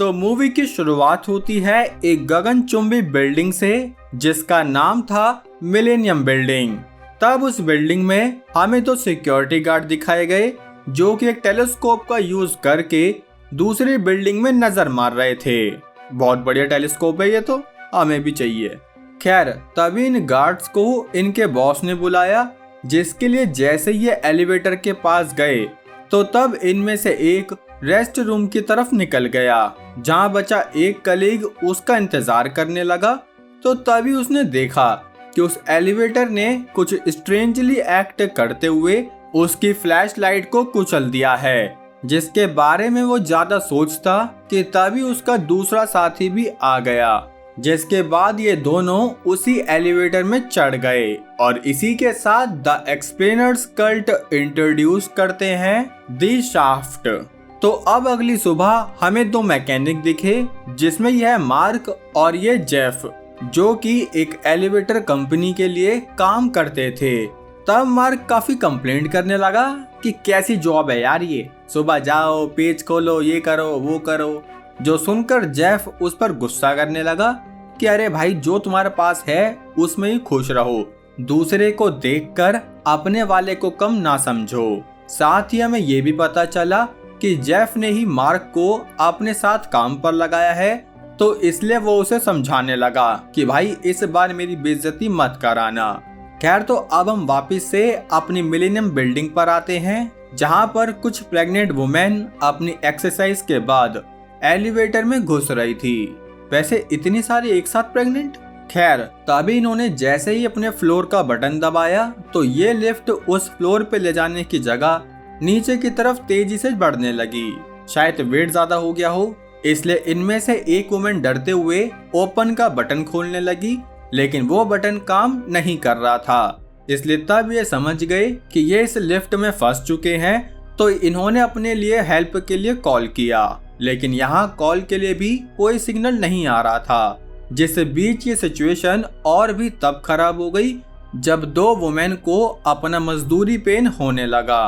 तो मूवी की शुरुआत होती है एक गगनचुंबी बिल्डिंग से जिसका नाम था मिलेनियम बिल्डिंग। तब उस बिल्डिंग में हमें तो सिक्योरिटी गार्ड दिखाए गए जो कि एक टेलीस्कोप का यूज करके दूसरी बिल्डिंग में नजर मार रहे थे। बहुत बढ़िया टेलीस्कोप है ये तो, हमें भी चाहिए। खैर तभी इन गार्ड्स को इनके बॉस ने बुलाया, जिसके लिए जैसे ये एलिवेटर के पास गए तो तब इनमें से एक रेस्ट रूम की तरफ निकल गया जहां बचा एक कलीग उसका इंतजार करने लगा। तो तभी उसने देखा कि उस एलिवेटर ने कुछ स्ट्रेंजली एक्ट करते हुए उसकी फ्लैश लाइट को कुचल दिया है, जिसके बारे में वो ज्यादा सोचता कि तभी उसका दूसरा साथी भी आ गया, जिसके बाद ये दोनों उसी एलिवेटर में चढ़ गए और इसी के साथ द एक्सप्लेनर्स कल्ट इंट्रोड्यूस करते हैं द शाफ्ट। तो अब अगली सुबह हमें दो मैकेनिक दिखे, जिसमें यह मार्क और ये जेफ जो कि एक एलिवेटर कंपनी के लिए काम करते थे। तब मार्क काफी कंप्लेंट करने लगा कि कैसी जॉब है यार ये, सुबह जाओ पेज खोलो ये करो वो करो। जो सुनकर जेफ उस पर गुस्सा करने लगा कि अरे भाई जो तुम्हारे पास है उसमें ही खुश रहो, दूसरे को देखकर अपने वाले को कम ना समझो। साथ ही हमें ये भी पता चला कि जेफ ने ही मार्क को अपने साथ काम पर लगाया है, तो इसलिए वो उसे समझाने लगा कि भाई इस बार मेरी बेइज्जती मत कराना। खैर तो अब हम वापस से अपनी मिलेनियम बिल्डिंग पर आते हैं, जहां पर कुछ प्रेग्नेंट वुमेन अपनी एक्सरसाइज के बाद एलिवेटर में घुस रही थी। वैसे इतनी सारी एक साथ प्रेग्नेंट। खैर तभी इन्होंने जैसे ही अपने फ्लोर का बटन दबाया तो ये लिफ्ट उस फ्लोर पे ले जाने की जगह नीचे की तरफ तेजी से बढ़ने लगी। शायद वेट ज्यादा हो गया हो, इसलिए इनमें से एक वुमेन डरते हुए ओपन का बटन खोलने लगी, लेकिन वो बटन काम नहीं कर रहा था। इसलिए तब ये समझ गए कि ये इस लिफ्ट में फंस चुके हैं, तो इन्होंने अपने लिए हेल्प के लिए कॉल किया, लेकिन यहाँ कॉल के लिए भी कोई सिग्नल नहीं आ रहा था। जिससे बीच ये सिचुएशन और भी तब खराब हो गई जब दो वुमेन को अपना मजदूरी पेन होने लगा।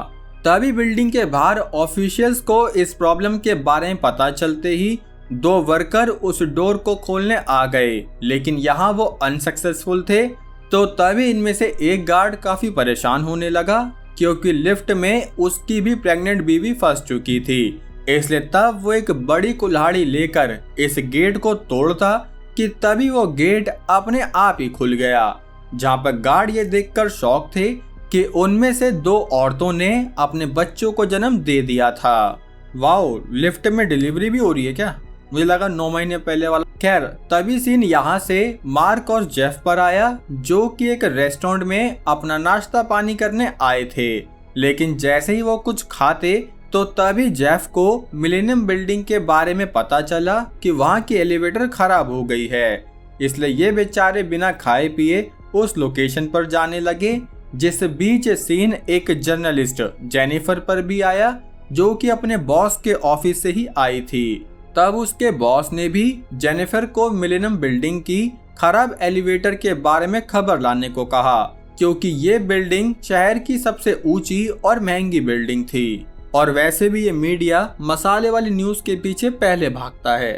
तभी बिल्डिंग के बाहर ऑफिशियल्स को इस प्रॉब्लम के बारे में पता चलते ही दो वर्कर उस डोर को खोलने आ गए, लेकिन यहाँ वो अनसक्सेसफुल थे। तो तभी इनमें से एक गार्ड काफी परेशान होने लगा क्योंकि लिफ्ट में उसकी भी प्रेग्नेंट बीवी फंस चुकी थी। इसलिए तब वो एक बड़ी कुल्हाड़ी लेकर इस गेट को तोड़ता कि तभी वो गेट अपने आप ही खुल गया, जहाँ पर गार्ड ये देखकर शॉक थे कि उनमें से दो औरतों ने अपने बच्चों को जन्म दे दिया था। वाओ, लिफ्ट में डिलीवरी भी हो रही है क्या? मुझे लगा 9 महीने पहले वाला। खैर तभी सीन यहाँ से मार्क और जेफ पर आया, जो कि एक रेस्टोरेंट में अपना नाश्ता पानी करने आए थे। लेकिन जैसे ही वो कुछ खाते तो तभी जेफ को मिलेनियम बिल्डिंग के बारे में पता चला कि वहाँ की एलिवेटर खराब हो गई है। इसलिए ये बेचारे बिना खाए पिए उस लोकेशन पर जाने लगे, जिस बीच सीन एक जर्नलिस्ट जेनिफर पर भी आया, जो कि अपने बॉस के ऑफिस से ही आई थी। तब उसके बॉस ने भी जेनिफर को मिलेनियम बिल्डिंग की खराब एलिवेटर के बारे में खबर लाने को कहा, क्योंकि ये बिल्डिंग शहर की सबसे ऊंची और महंगी बिल्डिंग थी, और वैसे भी ये मीडिया मसाले वाली न्यूज के पीछे पहले भागता है।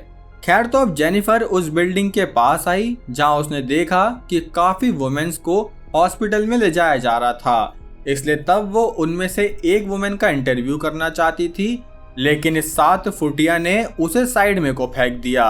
खैर तो अब जेनिफर उस बिल्डिंग के पास आई, जहां उसने देखा कि काफी वुमेन्स को हॉस्पिटल में ले जाया जा रहा था। इसलिए तब वो उनमें से एक वुमेन का इंटरव्यू करना चाहती थी, लेकिन इस 7 फुटिया ने उसे साइड में को फेंक दिया।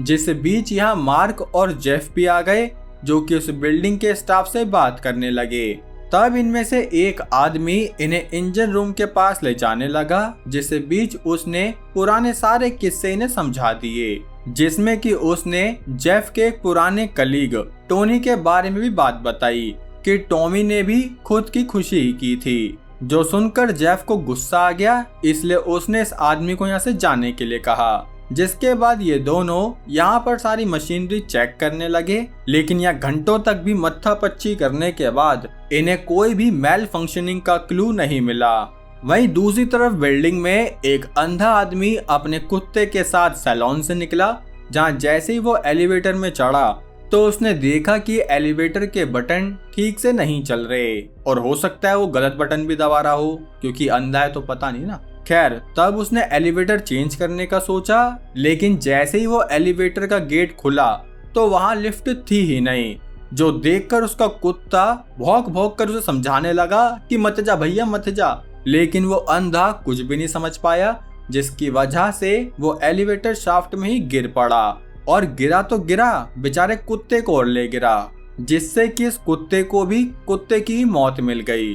जिस बीच यहाँ मार्क और जेफ भी आ गए, जो कि उस बिल्डिंग के स्टाफ से बात करने लगे। तब इनमें से एक आदमी इन्हें इंजन रूम के पास ले जाने लगा, जिस बीच उसने पुराने सारे किस्से इन्हें समझा दिए, जिसमें कि उसने जेफ के एक पुराने कलीग टोनी के बारे में भी बात बताई कि टॉमी ने भी खुद की खुशी ही की थी। जो सुनकर जेफ को गुस्सा आ गया, इसलिए उसने इस आदमी को यहाँ से जाने के लिए कहा। जिसके बाद ये दोनों यहाँ पर सारी मशीनरी चेक करने लगे, लेकिन यहाँ घंटों तक भी मत्थापच्ची करने के बाद इन्हें कोई भी मेल फंक्शनिंग का क्लू नहीं मिला। वहीं दूसरी तरफ बिल्डिंग में एक अंधा आदमी अपने कुत्ते के साथ सैलून से निकला, जहाँ जैसे ही वो एलिवेटर में चढ़ा तो उसने देखा कि एलिवेटर के बटन ठीक से नहीं चल रहे, और हो सकता है वो गलत बटन भी दबा रहा हो, क्योंकि अंधा है तो पता नहीं ना। खैर तब उसने एलिवेटर चेंज करने का सोचा, लेकिन जैसे ही वो एलिवेटर का गेट खुला तो वहां लिफ्ट थी ही नहीं, जो देखकर उसका कुत्ता भौंक भौंक कर उसे समझाने लगा कि मत जा भैया मत जा, लेकिन वो अंधा कुछ भी नहीं समझ पाया, जिसकी वजह से वो एलिवेटर शाफ्ट में ही गिर पड़ा। और गिरा तो गिरा, बेचारे कुत्ते को और ले गिरा, जिससे कि इस कुत्ते को भी कुत्ते की ही मौत मिल गई।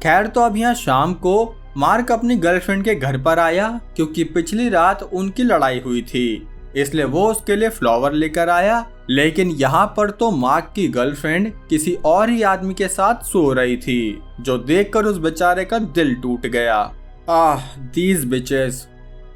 खैर तो अब यहाँ शाम को मार्क अपनी गर्लफ्रेंड के घर पर आया, क्योंकि पिछली रात उनकी लड़ाई हुई थी, इसलिए वो उसके लिए फ्लावर लेकर आया। लेकिन यहाँ पर तो मार्क की गर्लफ्रेंड किसी और ही आदमी के साथ सो रही थी, जो देखकर उस बेचारे का दिल टूट गया। These bitches.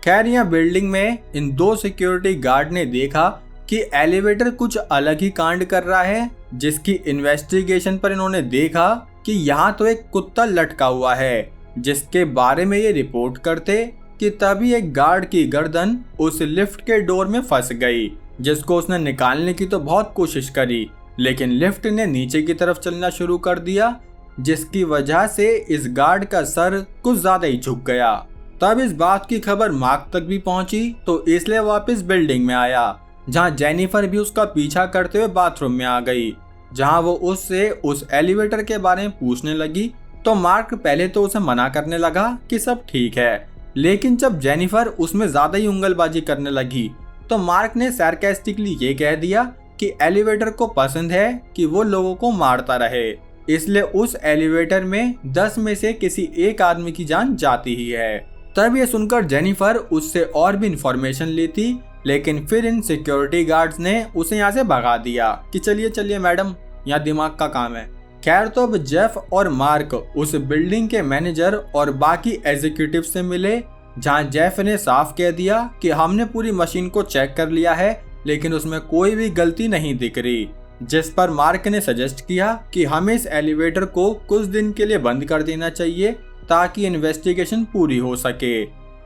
खैर यहाँ बिल्डिंग में इन दो सिक्योरिटी गार्ड ने देखा कि एलिवेटर कुछ अलग ही कांड कर रहा है, जिसकी इन्वेस्टिगेशन पर इन्होंने देखा कि यहाँ तो एक कुत्ता लटका हुआ है, जिसके बारे में ये रिपोर्ट करते कि तभी एक गार्ड की गर्दन उस लिफ्ट के डोर में फंस गई, जिसको उसने निकालने की तो बहुत कोशिश करी, लेकिन लिफ्ट ने नीचे की तरफ चलना शुरू कर दिया, जिसकी वजह से इस गार्ड का सर कुछ ज्यादा ही झुक गया। तब इस बात की खबर मार्क तक भी पहुंची, तो इसलिए वापस बिल्डिंग में आया, जहां जेनिफर भी उसका पीछा करते हुए बाथरूम में आ गई, जहां वो उससे उस एलिवेटर के बारे में पूछने लगी। तो मार्क पहले तो उसे मना करने लगा कि सब ठीक है, लेकिन जब जेनिफर उसमें ज्यादा ही उंगलबाजी करने लगी तो मार्क ने सार्कास्टिकली ये कह दिया कि एलिवेटर को पसंद है कि वो लोगों को मारता रहे, इसलिए उस एलिवेटर में 10 में से किसी एक आदमी की जान जाती ही है। तब ये सुनकर जेनिफर उससे और भी इंफॉर्मेशन लेती, लेकिन फिर इन सिक्योरिटी गार्ड्स ने उसे यहाँ से भगा दिया कि चलिए चलिए मैडम, यहाँ दिमाग का काम है। खैर तो अब जेफ और मार्क उस बिल्डिंग के मैनेजर और बाकी एग्जीक्यूटिव से मिले, जहां जेफ ने साफ कह दिया कि हमने पूरी मशीन को चेक कर लिया है, लेकिन उसमें कोई भी गलती नहीं दिख रही। जिस पर मार्क ने सजेस्ट किया कि हमें इस एलिवेटर को कुछ दिन के लिए बंद कर देना चाहिए ताकि इन्वेस्टिगेशन पूरी हो सके,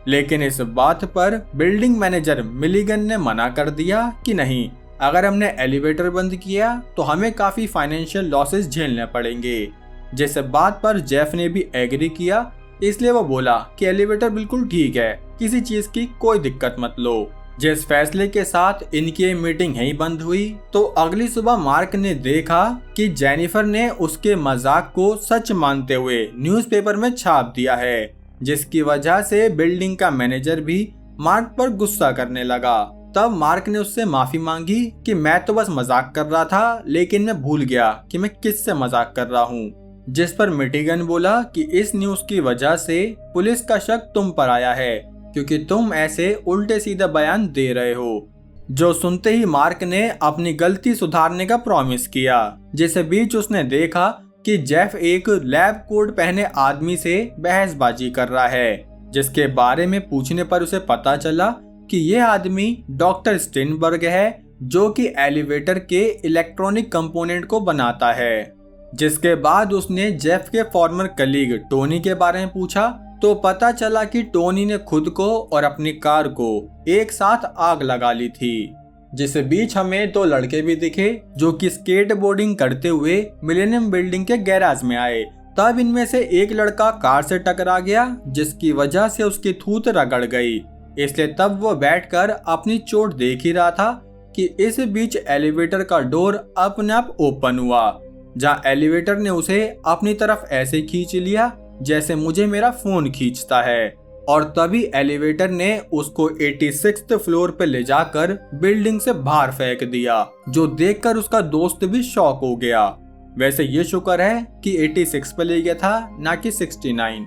लेकिन इस बात पर बिल्डिंग मैनेजर मिलिगन ने मना कर दिया कि नहीं, अगर हमने एलिवेटर बंद किया तो हमें काफी फाइनेंशियल लॉसेस झेलने पड़ेंगे। जिस बात पर जेफ ने भी एग्री किया, इसलिए वो बोला कि एलिवेटर बिल्कुल ठीक है, किसी चीज की कोई दिक्कत मत लो। जिस फैसले के साथ इनकी मीटिंग यहीं बंद हुई, तो अगली सुबह मार्क ने देखा कि जेनिफर ने उसके मजाक को सच मानते हुए न्यूज़पेपर में छाप दिया है, जिसकी वजह से बिल्डिंग का मैनेजर भी मार्क पर गुस्सा करने लगा। तब मार्क ने उससे माफी मांगी कि मैं तो बस मजाक कर रहा था, लेकिन मैं भूल गया कि मैं किससे मजाक कर रहा हूँ। जिस पर मिटिगन बोला कि इस न्यूज की वजह से पुलिस का शक तुम पर आया है, क्योंकि तुम ऐसे उल्टे सीधे बयान दे रहे हो। जो सुनते ही मार्क ने अपनी गलती सुधारने का प्रॉमिस किया। जिस बीच उसने देखा कि जेफ एक लैब कोट पहने आदमी से बहसबाजी कर रहा है, जिसके बारे में पूछने पर उसे पता चला कि यह आदमी डॉक्टर स्टेनबर्ग है, जो कि एलिवेटर के इलेक्ट्रॉनिक कंपोनेंट को बनाता है। जिसके बाद उसने जेफ के फॉर्मर कलीग टोनी के बारे में पूछा, तो पता चला कि टोनी ने खुद को और अपनी कार को एक साथ आग लगा ली थी। जिस बीच हमें दो लड़के भी दिखे, जो कि स्केट बोर्डिंग करते हुए मिलेनियम बिल्डिंग के गैराज में आए। तब इनमें से एक लड़का कार से टकरा गया, जिसकी वजह से उसकी थूत रगड़ गई, इसलिए तब वो बैठकर अपनी चोट देख ही रहा था कि इस बीच एलिवेटर का डोर अपने आप ओपन हुआ, जहां एलिवेटर ने उसे अपनी तरफ ऐसे खींच लिया जैसे मुझे मेरा फोन खींचता है, और तभी एलिवेटर ने उसको 86th फ्लोर पे ले जाकर बिल्डिंग से बाहर फेंक दिया, जो देखकर उसका दोस्त भी शॉक हो गया। वैसे ये शुक्र है कि 86 पे ले गया था, ना कि 69।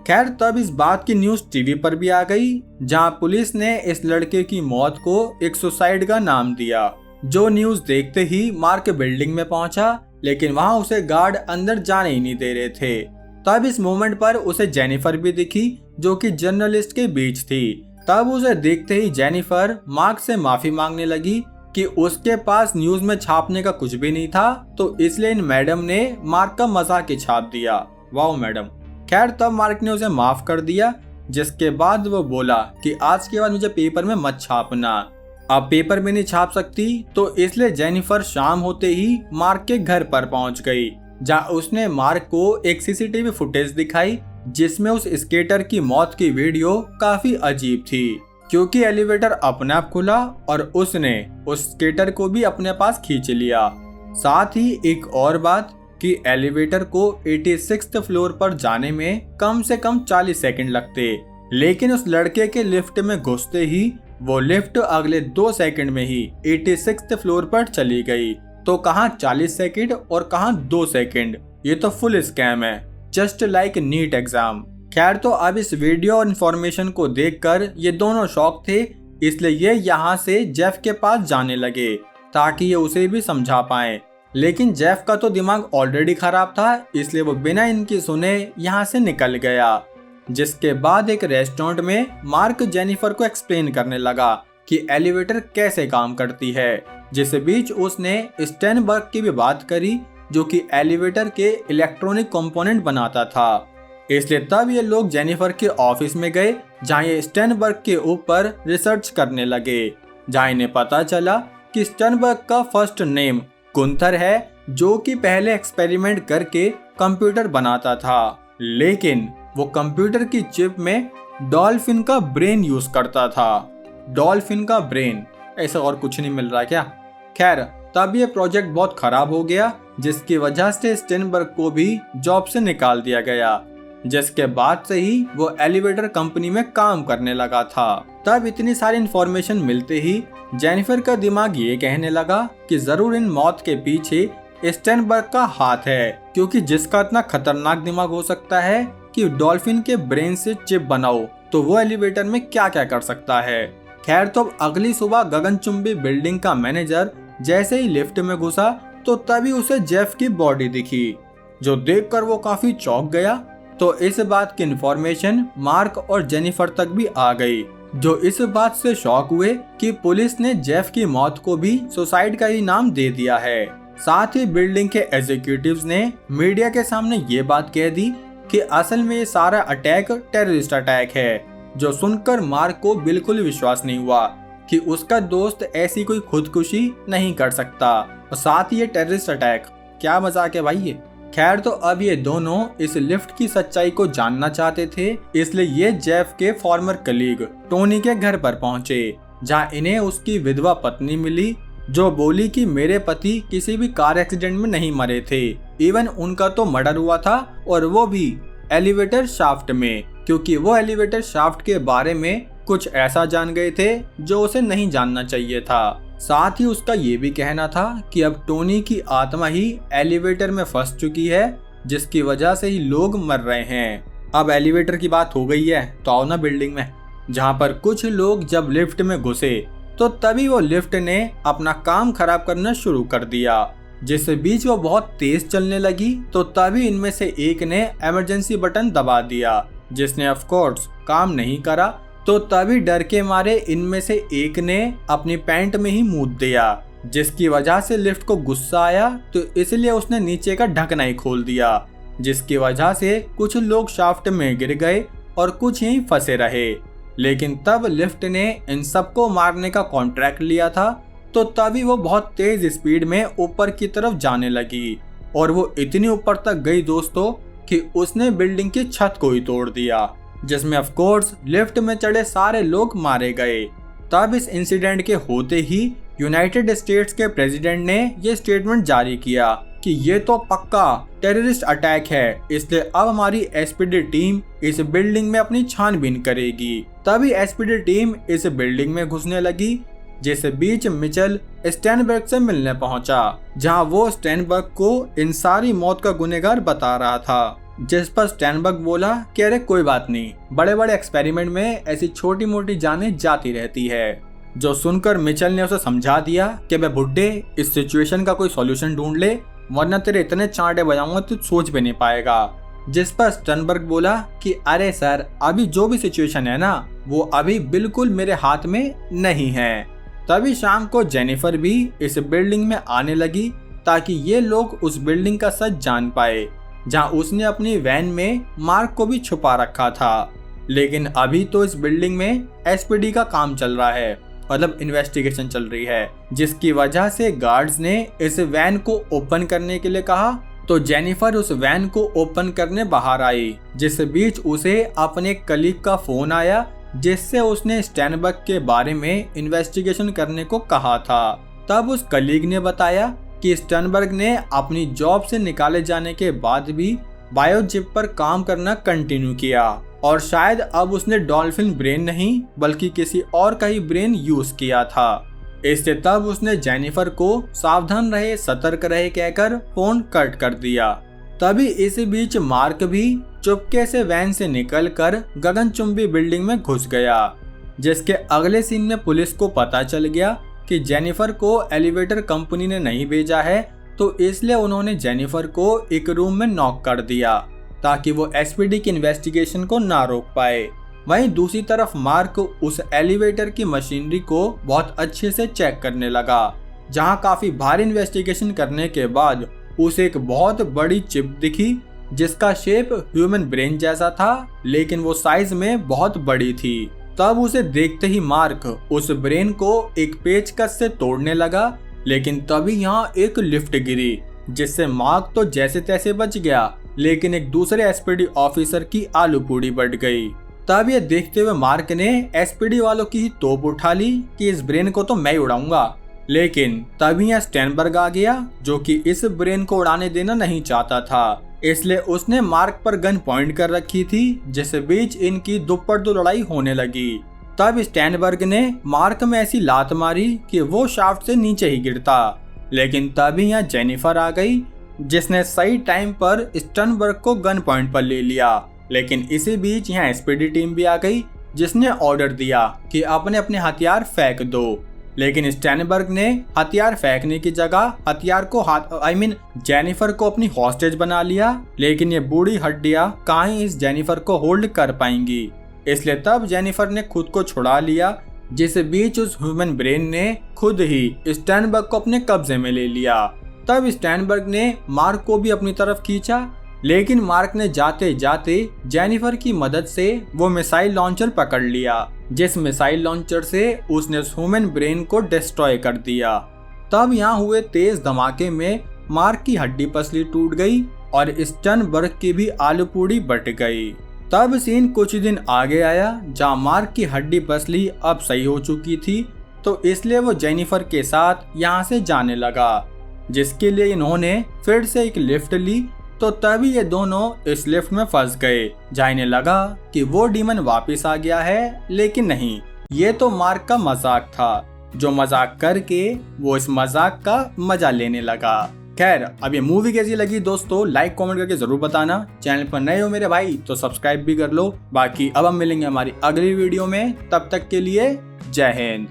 खैर तब इस बात की न्यूज टीवी पर भी आ गई, जहां पुलिस ने इस लड़के की मौत को एक सुसाइड का नाम दिया। जो न्यूज देखते ही मार्क बिल्डिंग में पहुंचा, लेकिन वहां उसे गार्ड अंदर जाने ही नहीं दे रहे थे। तब इस मोमेंट पर उसे जेनिफर भी दिखी, जो कि जर्नलिस्ट के बीच थी। तब उसे देखते ही जेनिफर मार्क से माफी मांगने लगी कि उसके पास न्यूज में छापने का कुछ भी नहीं था, तो इसलिए इन मैडम ने मार्क का मजाक ही छाप दिया। Wow madam. खैर तब मार्क ने उसे माफ कर दिया, जिसके बाद वो बोला कि आज के बाद मुझे पेपर में मत छापना। अब पेपर में नहीं छाप सकती, तो इसलिए जेनिफर शाम होते ही मार्क के घर पर पहुंच गई, जहां उसने मार्क को एक सीसीटीवी फुटेज दिखाई, जिसमें उस स्केटर की मौत की वीडियो काफी अजीब थी, क्योंकि एलिवेटर अपने आप खुला और उसने उस स्केटर को भी अपने पास खींच लिया। साथ ही एक और बात कि एलिवेटर को 86th फ्लोर पर जाने में कम से कम 40 सेकंड लगते, लेकिन उस लड़के के लिफ्ट में घुसते ही वो लिफ्ट अगले 2 सेकंड में ही 86th फ्लोर पर चली गई। तो कहाँ 40 सेकंड और कहाँ 2 सेकंड, ये तो फुल स्कैम है, जस्ट लाइक नीट एग्जाम। खैर, तो अब इस वीडियो और इन्फॉर्मेशन को देखकर ये दोनों शॉक थे, इसलिए ये यहाँ से जेफ के पास जाने लगे ताकि ये उसे भी समझा पाए। लेकिन जेफ का तो दिमाग ऑलरेडी खराब था, इसलिए वो बिना इनकी सुने यहाँ से निकल गया। जिसके बाद एक रेस्टोरेंट में मार्क जेनिफर को एक्सप्लेन करने लगा कि एलिवेटर कैसे काम करती है, जिस बीच उसने स्टेनबर्ग की भी बात करी जो कि एलिवेटर के इलेक्ट्रॉनिक कंपोनेंट बनाता था। इसलिए तब ये लोग जेनिफर के ऑफिस में गए जहाँ ये स्टेनबर्ग के ऊपर रिसर्च करने लगे, जहाँ इन्हें पता चला कि स्टेनबर्ग का फर्स्ट नेम गुंथर है, जो कि पहले एक्सपेरिमेंट करके कंप्यूटर बनाता था, लेकिन वो कंप्यूटर की चिप में डॉल्फिन का ब्रेन यूज करता था। डॉल्फिन का ब्रेन, ऐसा और कुछ नहीं मिल रहा क्या? खैर, तब ये प्रोजेक्ट बहुत खराब हो गया, जिसकी वजह से स्टेनबर्ग को भी जॉब से निकाल दिया गया। जिसके बाद से ही वो एलिवेटर कंपनी में काम करने लगा था। तब इतनी सारी इंफॉर्मेशन मिलते ही जेनिफर का दिमाग ये कहने लगा कि जरूर इन मौत के पीछे स्टेनबर्ग का हाथ है, क्योंकि जिसका इतना खतरनाक दिमाग हो सकता है कि डॉल्फिन के ब्रेन से चिप बनाओ, तो वो एलिवेटर में क्या क्या कर सकता है। खैर, तो अगली सुबह गगनचुंबी बिल्डिंग का मैनेजर जैसे ही लिफ्ट में घुसा तो तभी उसे जेफ की बॉडी दिखी, जो देखकर वो काफी चौंक गया। तो इस बात की इंफॉर्मेशन मार्क और जेनिफर तक भी आ गई, जो इस बात से शॉक हुए कि पुलिस ने जेफ की मौत को भी सुसाइड का ही नाम दे दिया है। साथ ही बिल्डिंग के एग्जीक्यूटिव्स ने मीडिया के सामने ये बात कह दी कि असल में ये सारा अटैक टेररिस्ट अटैक है, जो सुनकर मार्क को बिल्कुल विश्वास नहीं हुआ कि उसका दोस्त ऐसी कोई खुदकुशी नहीं कर सकता, और साथ ही ये टेररिस्ट अटैक, क्या मजाक है भाई ये। खैर, तो अब ये दोनों इस लिफ्ट की सच्चाई को जानना चाहते थे, इसलिए ये जेफ के फॉर्मर कलीग टोनी के घर पर पहुंचे, जहां इन्हें उसकी विधवा पत्नी मिली, जो बोली कि मेरे पति किसी भी कार एक्सीडेंट में नहीं मरे थे, इवन उनका तो मर्डर हुआ था, और वो भी एलिवेटर शाफ्ट में, क्योंकि वो एलिवेटर शाफ्ट के बारे में कुछ ऐसा जान गए थे जो उसे नहीं जानना चाहिए था। साथ ही उसका ये भी कहना था कि अब टोनी की आत्मा ही एलिवेटर में फंस चुकी है, जिसकी वजह से ही लोग मर रहे हैं। अब एलिवेटर की बात हो गई है, तो आओ ना बिल्डिंग में, जहाँ पर कुछ लोग जब लिफ्ट में घुसे तो तभी वो लिफ्ट ने अपना काम खराब करना शुरू कर दिया। जिस बीच वो बहुत तेज चलने लगी तो तभी इनमें से एक ने इमरजेंसी बटन दबा दिया, जिसने ऑफ कोर्स काम नहीं करा। तो तभी डर के मारे इनमें से एक ने अपनी पैंट में ही मूत दिया, जिसकी वजह से लिफ्ट को गुस्सा आया, तो इसलिए उसने नीचे का ढक्कन ही खोल दिया, जिसकी वजह से कुछ लोग शाफ्ट में गिर गए और कुछ यहीं फंसे रहे। लेकिन तब लिफ्ट ने इन सबको मारने का कॉन्ट्रैक्ट लिया था, तो तभी वो बहुत तेज स्पीड में ऊपर की तरफ जाने लगी, और वो इतनी ऊपर तक गई दोस्तों कि उसने बिल्डिंग की छत को ही तोड़ दिया, जिसमें ऑफ कोर्स लिफ्ट में चढ़े सारे लोग मारे गए। तब इस इंसिडेंट के होते ही यूनाइटेड स्टेट्स के प्रेसिडेंट ने ये स्टेटमेंट जारी किया कि ये तो पक्का टेररिस्ट अटैक है, इसलिए अब हमारी एसपीडी टीम इस बिल्डिंग में अपनी छानबीन करेगी। तभी एसपीडी टीम इस बिल्डिंग में घुसने लगी, जिस बीच मिचेल स्टेनबर्ग से मिलने पहुंचा, जहां वो स्टेनबर्ग को इन सारी मौत का गुनहगार बता रहा था। जिस पर स्टेनबर्ग बोला कि अरे कोई बात नहीं, बड़े बड़े एक्सपेरिमेंट में ऐसी छोटी मोटी जानें जाती रहती है। जो सुनकर मिचेल ने उसे समझा दिया कि बे बुड्ढे, इस सिचुएशन का कोई सॉल्यूशन ढूंढ ले, वरना तेरे इतने चांटे बजाऊंगा तू सोच भी नहीं पाएगा। जिस पर स्टेनबर्ग बोला कि अरे सर, अभी जो भी सिचुएशन है ना, वो अभी बिल्कुल मेरे हाथ में नहीं है। तभी शाम को जेनिफर भी इस बिल्डिंग में आने लगी ताकि ये लोग उस बिल्डिंग का सच जान पाए, जहां उसने अपनी वैन में मार्क को भी छुपा रखा था। लेकिन अभी तो इस बिल्डिंग में एसपीडी का काम चल रहा है, मतलब इन्वेस्टिगेशन चल रही है, जिसकी वजह से गार्ड्स ने इस वैन को ओपन करने के लिए कहा, तो जेनिफर उस वैन को ओपन करने बाहर आई, जिस बीच उसे अपने कलीग का फोन आया जिससे उसने स्टैनबर्ग के बारे में इन्वेस्टिगेशन करने को कहा था। तब उस कलीग ने बताया कि स्टैनबर्ग ने अपनी जॉब से निकाले जाने के बाद भी बायोचिप पर काम करना कंटिन्यू किया और शायद अब उसने डॉल्फिन ब्रेन नहीं बल्कि किसी और का ही ब्रेन यूज किया था। इससे तब उसने जेनिफर को सावधान रहे, सतर्क रहे कहकर फोन कट कर दिया। तभी इसी बीच मार्क भी चुपके से वैन से निकलकर गगनचुंबी बिल्डिंग में घुस गया, जिसके अगले सीन में पुलिस को पता चल गया कि जेनिफर को एलिवेटर कंपनी ने नहीं भेजा है, तो इसलिए उन्होंने जेनिफर को एक रूम में नॉक कर दिया ताकि वो एसपीडी की इन्वेस्टिगेशन को ना रोक पाए। वहीं दूसरी तरफ मार्क उस एलिवेटर की मशीनरी को बहुत अच्छे से चेक करने लगा, जहां काफी भारी इन्वेस्टिगेशन करने के बाद उसे एक बहुत बड़ी चिप दिखी जिसका शेप ह्यूमन ब्रेन जैसा था, लेकिन वो साइज में बहुत बड़ी थी। तब उसे देखते ही मार्क उस ब्रेन को एक पेचकस से तोड़ने लगा, लेकिन तभी यहाँ एक लिफ्ट गिरी जिससे मार्क तो जैसे तैसे बच गया, लेकिन एक दूसरे एसपीडी ऑफिसर की आलू पूड़ी बढ़ गई। तब ये देखते हुए मार्क ने एसपीडी वालों की ही तोप उठा ली कि इस ब्रेन को तो मैं ही उड़ाऊंगा, लेकिन तभी यहाँ स्टैनबर्ग आ गया जो कि इस ब्रेन को उड़ाने देना नहीं चाहता था, इसलिए उसने मार्क पर गन पॉइंट कर रखी थी, जिस बीच इनकी दुप्पट दो लड़ाई होने लगी। तब स्टैनबर्ग ने मार्क में ऐसी लात मारी कि वो शाफ्ट से नीचे ही गिरता, लेकिन तभी यहाँ जेनिफर आ गई जिसने सही टाइम पर स्टैनबर्ग को गन पॉइंट पर ले लिया। लेकिन इसी बीच यहाँ एसपीडी टीम भी आ गई जिसने ऑर्डर दिया कि अपने अपने हथियार फेंक दो, लेकिन स्टैनबर्ग ने हथियार फेंकने की जगह हथियार को जेनिफर को अपनी हॉस्टेज बना लिया, लेकिन ये बूढ़ी हड्डियां कहाँ ही इस जेनिफर को होल्ड कर पाएंगी, इसलिए तब जेनिफर ने खुद को छुड़ा लिया, जिस बीच उस ह्यूमन ब्रेन ने खुद ही स्टैनबर्ग को अपने कब्जे में ले लिया। तब स्टैनबर्ग ने मार्क को भी अपनी तरफ खींचा, लेकिन मार्क ने जाते जाते जेनिफर की मदद से वो मिसाइल लॉन्चर पकड़ लिया, जिस मिसाइल लॉन्चर से उसने उस ह्यूमन ब्रेन को डिस्ट्रॉय कर दिया। तब यहाँ हुए तेज धमाके में मार्क की हड्डी पसली टूट गई और स्टैनबर्ग की भी आलू पूड़ी बट गई। तब सीन कुछ दिन आगे आया जहाँ मार्क की हड्डी पसली अब सही हो चुकी थी, तो इसलिए वो जेनिफर के साथ यहाँ से जाने लगा, जिसके लिए इन्होंने फिर से एक लिफ्ट ली। तो तभी ये दोनों इस लिफ्ट में फंस गए, जहाँ इन्हें लगा कि वो डीमन वापस आ गया है, लेकिन नहीं, ये तो मार्क का मजाक था, जो मजाक करके वो इस मजाक का मजा लेने लगा। खैर, अब ये मूवी कैसी लगी दोस्तों, लाइक कमेंट करके जरूर बताना। चैनल पर नए हो मेरे भाई तो सब्सक्राइब भी कर लो। बाकी अब हम मिलेंगे हमारी अगली वीडियो में, तब तक के लिए जय हिंद।